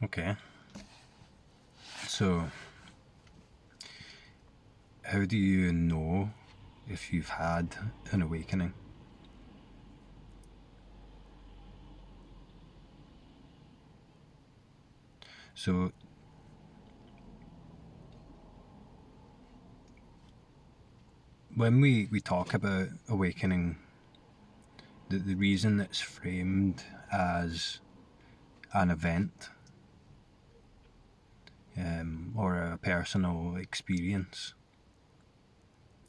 Okay. So, how do you know if you've had an awakening? So, when we talk about awakening, the reason it's framed as an event or a personal experience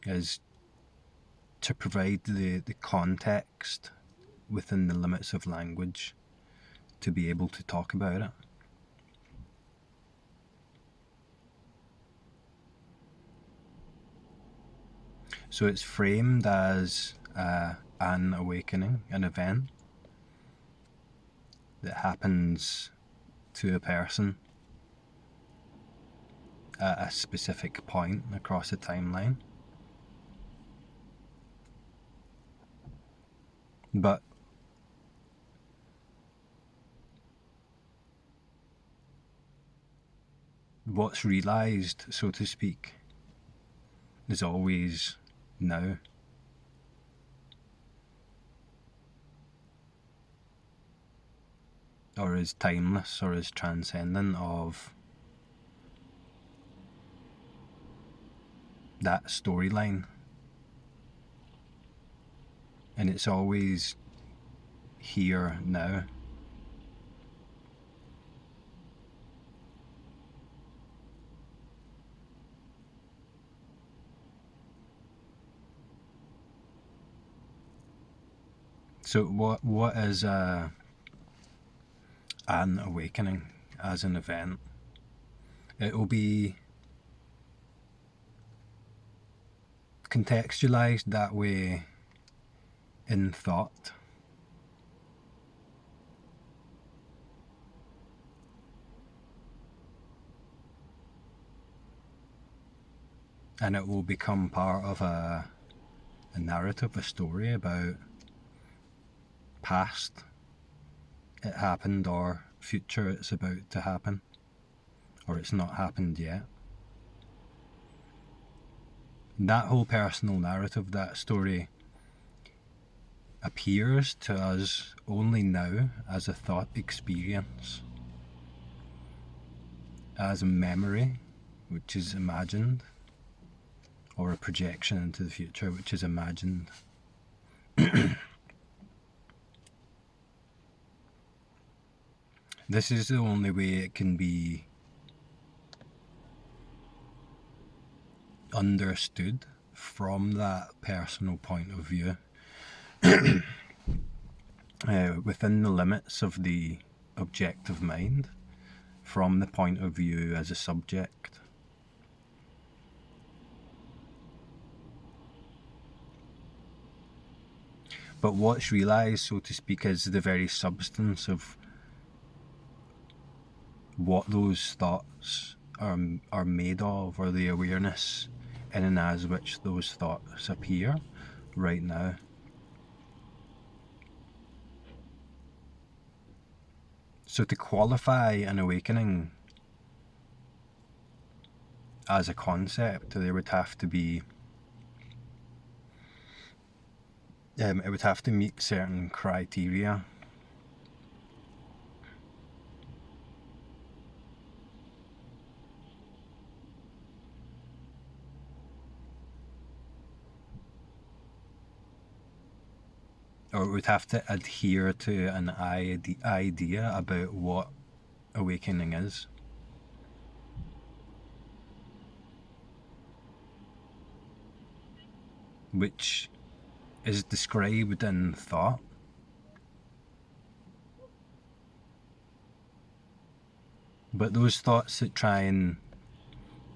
is to provide the context within the limits of language to be able to talk about it. So it's framed as an awakening, an event that happens to a person at a specific point across a timeline. But what's realised, so to speak, is always now. Or is timeless, or is transcendent of that storyline. And it's always here now. So what is an awakening as an event? It will be contextualized that way in thought. And it will become part of a narrative, a story about past it happened or future it's about to happen, or it's not happened yet. That whole personal narrative, that story, appears to us only now as a thought experience, as a memory which is imagined, or a projection into the future which is imagined. This is the only way it can be understood from that personal point of view, within the limits of the objective mind, from the point of view as a subject. But what's realised, so to speak, is the very substance of what those thoughts are made of, or the awareness in and as which those thoughts appear right now. So to qualify an awakening as a concept, there would have to be it would have to meet certain criteria. Or it would have to adhere to an idea about what awakening is. Which is described in thought. But those thoughts that try and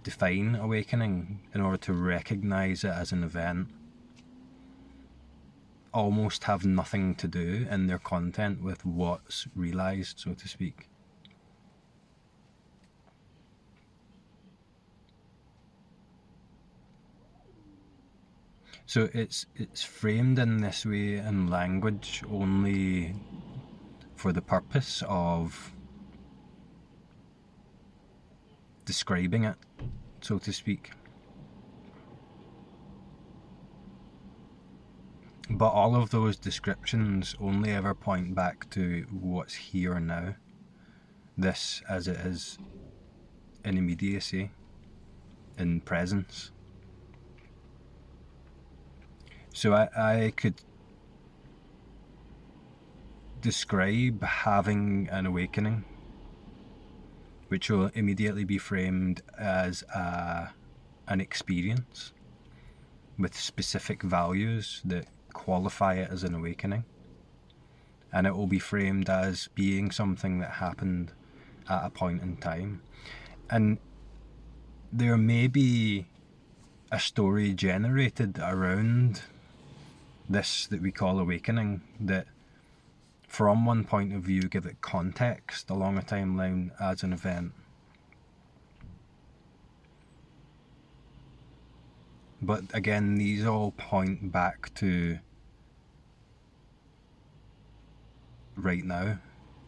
define awakening in order to recognise it as an event almost have nothing to do in their content with what's realised, so to speak. So it's framed in this way in language only for the purpose of describing it, so to speak. But all of those descriptions only ever point back to what's here now, this as it is, in immediacy, in presence. So I could describe having an awakening, which will immediately be framed as an experience with specific values that qualify it as an awakening. And it will be framed as being something that happened at a point in time. And there may be a story generated around this that we call awakening that, from one point of view, give it context along a timeline as an event. But again, these all point back to right now.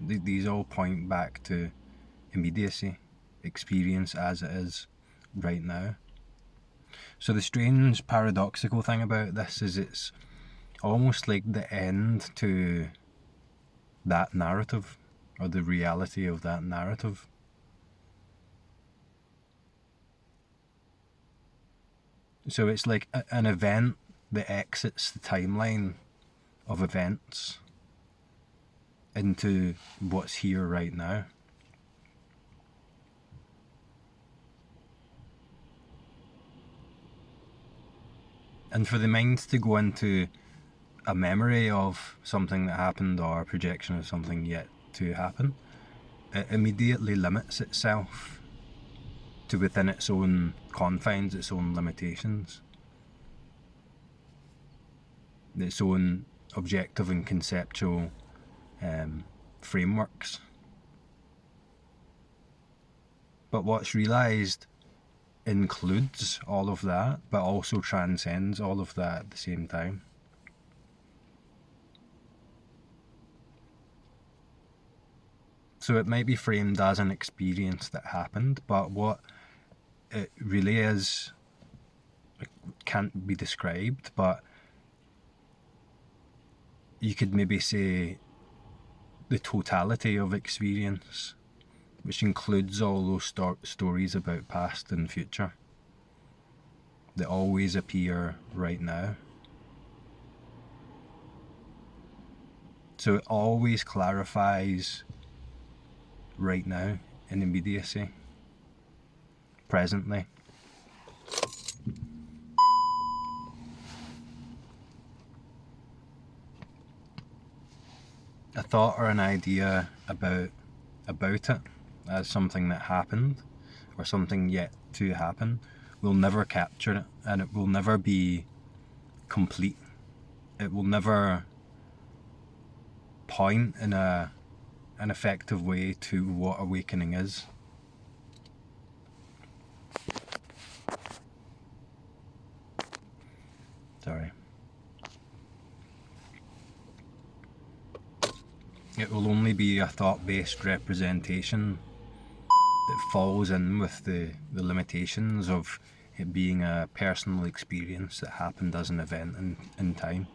These all point back to immediacy, experience as it is right now. So the strange paradoxical thing about this is it's almost like the end to that narrative, or the reality of that narrative. So it's like an event that exits the timeline of events into what's here right now. And for the mind to go into a memory of something that happened or a projection of something yet to happen, it immediately limits itself to within its own confines, its own limitations, its own objective and conceptual frameworks. But what's realised includes all of that, but also transcends all of that at the same time. So it might be framed as an experience that happened, but what it really is can't be described. But you could maybe say the totality of experience, which includes all those stories about past and future that always appear right now. So it always clarifies right now, in immediacy, presently. A thought or an idea about it as something that happened or something yet to happen will never capture it, and it will never be complete. It will never point in an effective way to what awakening is. Sorry. It will only be a thought-based representation that falls in with the limitations of it being a personal experience that happened as an event in time.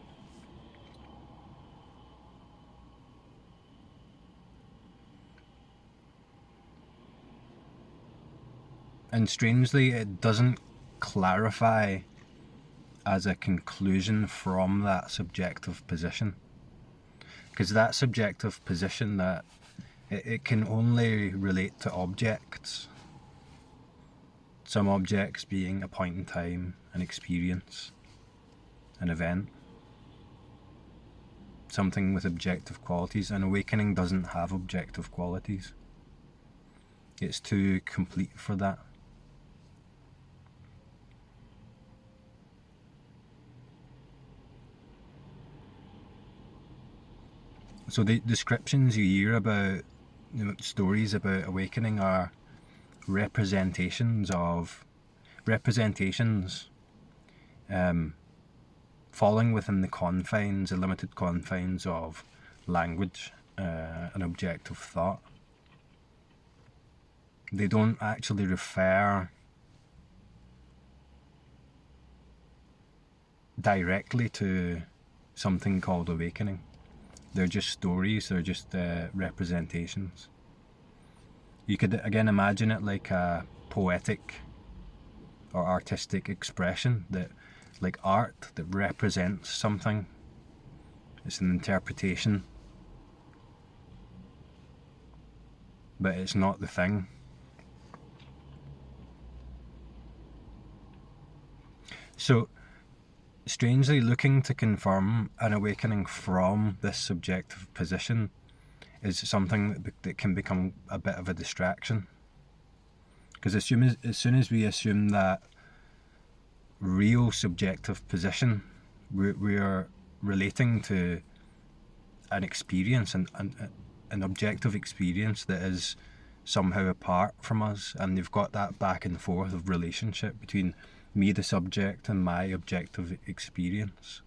And strangely, it doesn't clarify as a conclusion from that subjective position. Because that subjective position, that it can only relate to objects. Some objects being a point in time, an experience, an event. Something with objective qualities. An awakening doesn't have objective qualities. It's too complete for that. So the descriptions you hear about, stories about awakening are representations falling within the limited confines of language and objective thought. They don't actually refer directly to something called awakening. They're just stories, they're just representations. You could again imagine it like a poetic or artistic expression, that like art that represents something. It's an interpretation, but it's not the thing. So, strangely, looking to confirm an awakening from this subjective position is something that can become a bit of a distraction. Because as soon as we assume that real subjective position, we are relating to an experience, an objective experience that is somehow apart from us, and you've got that back and forth of relationship between me, the subject, and my objective experience.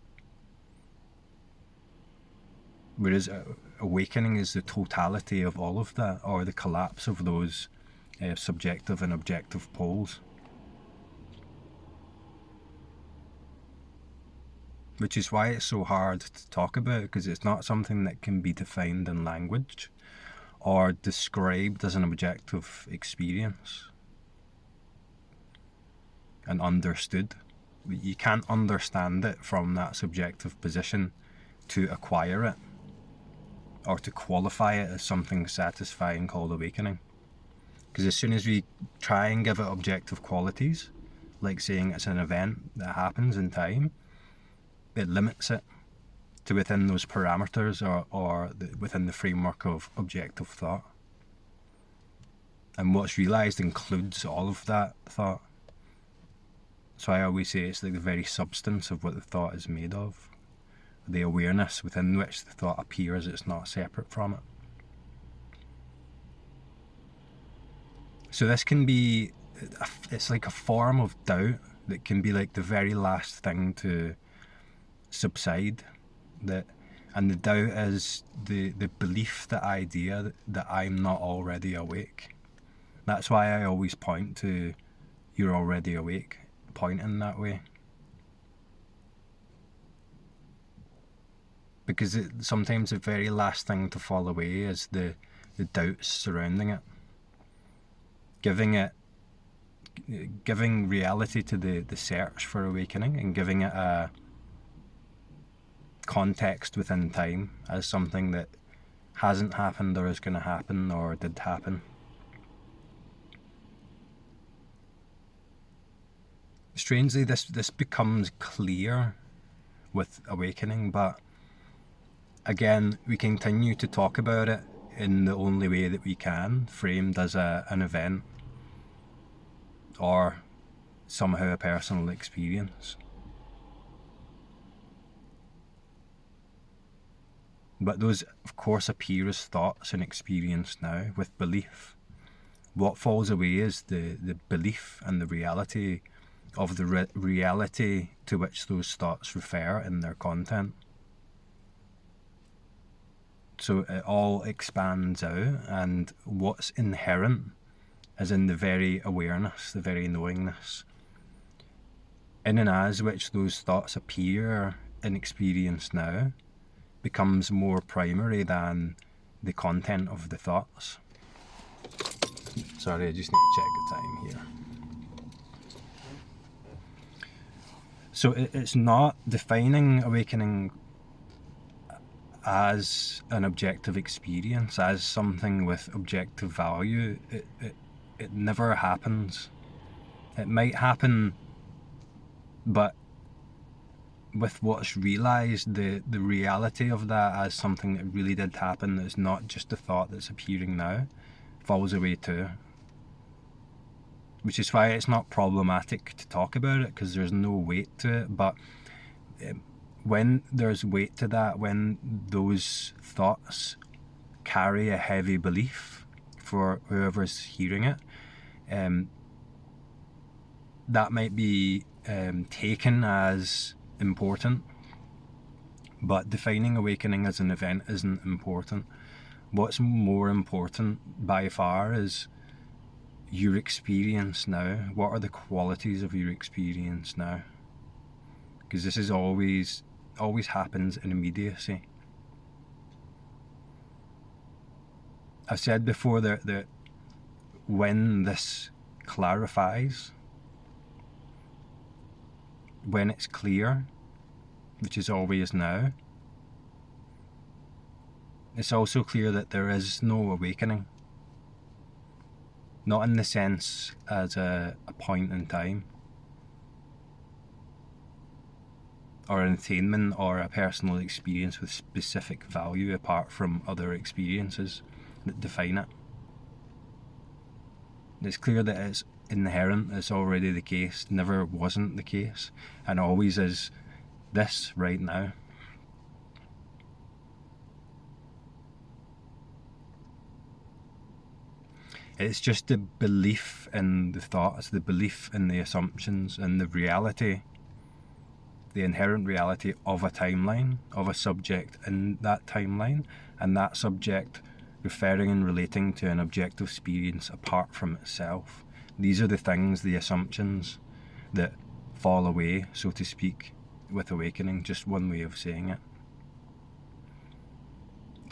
Whereas awakening is the totality of all of that, or the collapse of those subjective and objective poles. Which is why it's so hard to talk about, because it's not something that can be defined in language or described as an objective experience and understood. You can't understand it from that subjective position to acquire it or to qualify it as something satisfying called awakening. Because as soon as we try and give it objective qualities, like saying it's an event that happens in time, it limits it to within those parameters or within the framework of objective thought. And what's realised includes all of that thought. So I always say it's like the very substance of what the thought is made of. The awareness within which the thought appears, it's not separate from it. So this can be, it's like a form of doubt that can be like the very last thing to subside. And the doubt is the belief, the idea that I'm not already awake. That's why I always point to you're already awake, pointing that way. Because sometimes the very last thing to fall away is the doubts surrounding it. Giving reality to the search for awakening and giving it a context within time as something that hasn't happened or is going to happen or did happen. Strangely, this becomes clear with awakening, but again, we continue to talk about it in the only way that we can, framed as an event or somehow a personal experience. But those, of course, appear as thoughts and experience now with belief. What falls away is the belief and the reality of the reality to which those thoughts refer in their content. So it all expands out, and what's inherent is in the very awareness, the very knowingness, in and as which those thoughts appear in experience now, becomes more primary than the content of the thoughts. Sorry, I just need to check the time here. So it's not defining awakening as an objective experience, as something with objective value. It never happens. It might happen, but with what's realised, the reality of that as something that really did happen, that's not just a thought that's appearing now, falls away too. Which is why it's not problematic to talk about it, because there's no weight to it. But when there's weight to that, when those thoughts carry a heavy belief for whoever's hearing it, that might be taken as important. But defining awakening as an event isn't important. What's more important by far is your experience now. What are the qualities of your experience now? Because this is always happens in immediacy. I've said before that when this clarifies, when it's clear, which is always now, it's also clear that there is no awakening. Not in the sense as a point in time, or an attainment, or a personal experience with specific value apart from other experiences that define it. It's clear that it's inherent, it's already the case, never wasn't the case, and always is this right now. It's just the belief in the thoughts, the belief in the assumptions, and the reality, the inherent reality of a timeline, of a subject in that timeline, and that subject referring and relating to an objective experience apart from itself. These are the things, the assumptions, that fall away, so to speak, with awakening, just one way of saying it.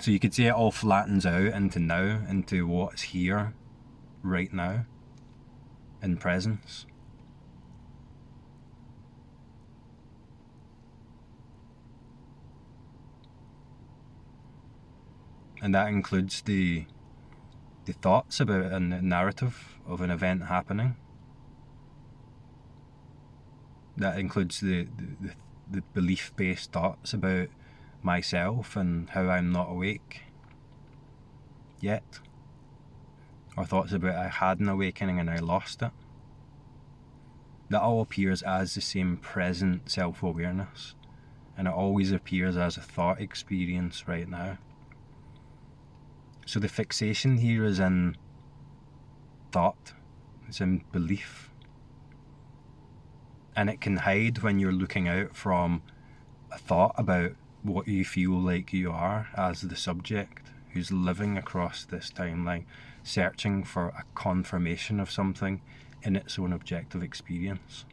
So you could say it all flattens out into now, into what's here, right now, in presence. And that includes the thoughts about a narrative of an event happening. That includes the belief-based thoughts about myself and how I'm not awake yet. Or thoughts about I had an awakening and I lost it. That all appears as the same present self-awareness, and it always appears as a thought experience right now. So the fixation here is in thought, it's in belief. And it can hide when you're looking out from a thought about what you feel like you are as the subject who's living across this timeline, searching for a confirmation of something in its own objective experience.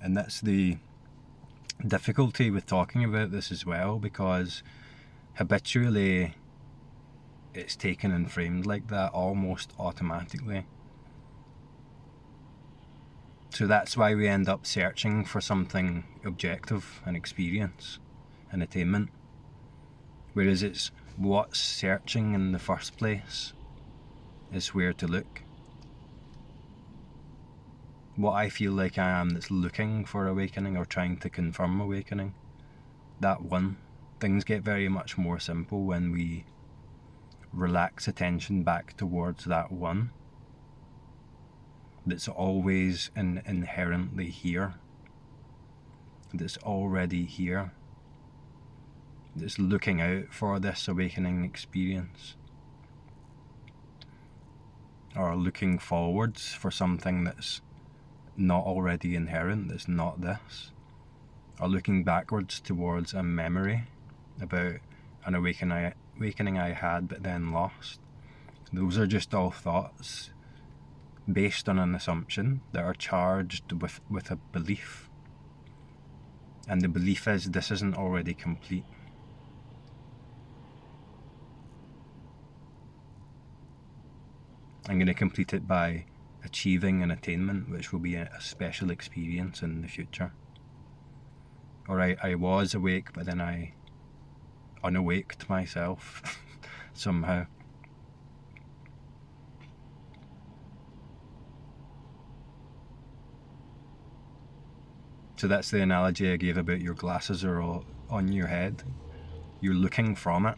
And that's the difficulty with talking about this as well, because habitually it's taken and framed like that almost automatically. So that's why we end up searching for something objective, an experience, an attainment. Whereas it's what's searching in the first place is where to look. What I feel like I am that's looking for awakening or trying to confirm awakening, that one. Things get very much more simple when we relax attention back towards that one that's always and inherently here, that's already here, that's looking out for this awakening experience, or looking forwards for something that's not already inherent, that's not this, or looking backwards towards a memory about an awakening I had but then lost. Those are just all thoughts based on an assumption that are charged with a belief. And the belief is this isn't already complete. I'm going to complete it by achieving an attainment, which will be a special experience in the future. Or I was awake, but then I unawaked myself somehow. So that's the analogy I gave about your glasses are all on your head. You're looking from it.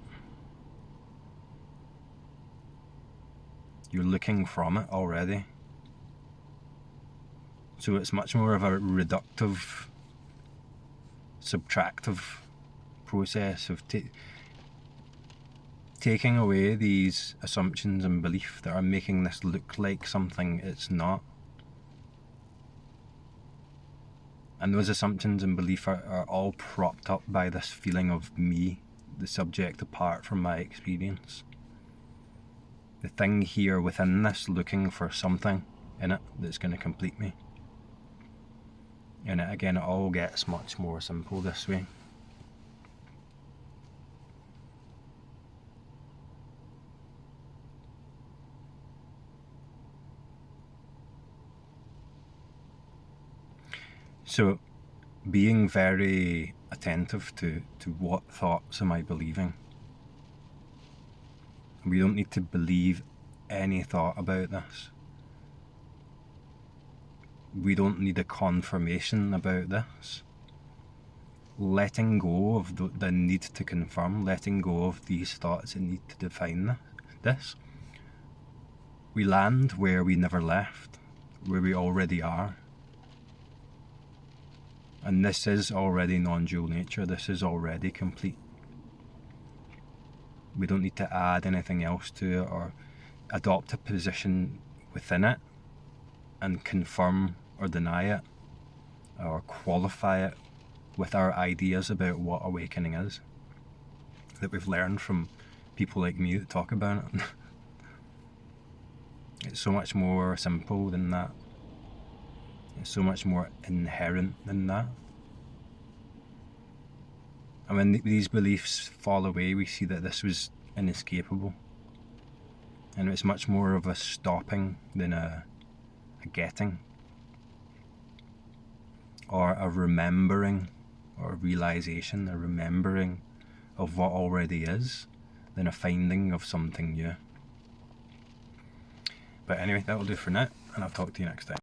You're looking from it already. So it's much more of a reductive, subtractive process of taking away these assumptions and belief that are making this look like something it's not. And those assumptions and beliefs are all propped up by this feeling of me, the subject apart from my experience. The thing here within this looking for something in it that's going to complete me. And again, it all gets much more simple this way. So, being very attentive to what thoughts am I believing. We don't need to believe any thought about this. We don't need a confirmation about this. Letting go of the need to confirm, letting go of these thoughts that need to define this. We land where we never left, where we already are. And this is already non-dual nature, this is already complete. We don't need to add anything else to it or adopt a position within it and confirm or deny it or qualify it with our ideas about what awakening is that we've learned from people like me that talk about it. It's so much more simple than that. It's so much more inherent than that. And when these beliefs fall away, we see that this was inescapable. And it's much more of a stopping than a getting. Or a remembering, or a realization, a remembering of what already is, than a finding of something new. But anyway, that will do for now, and I'll talk to you next time.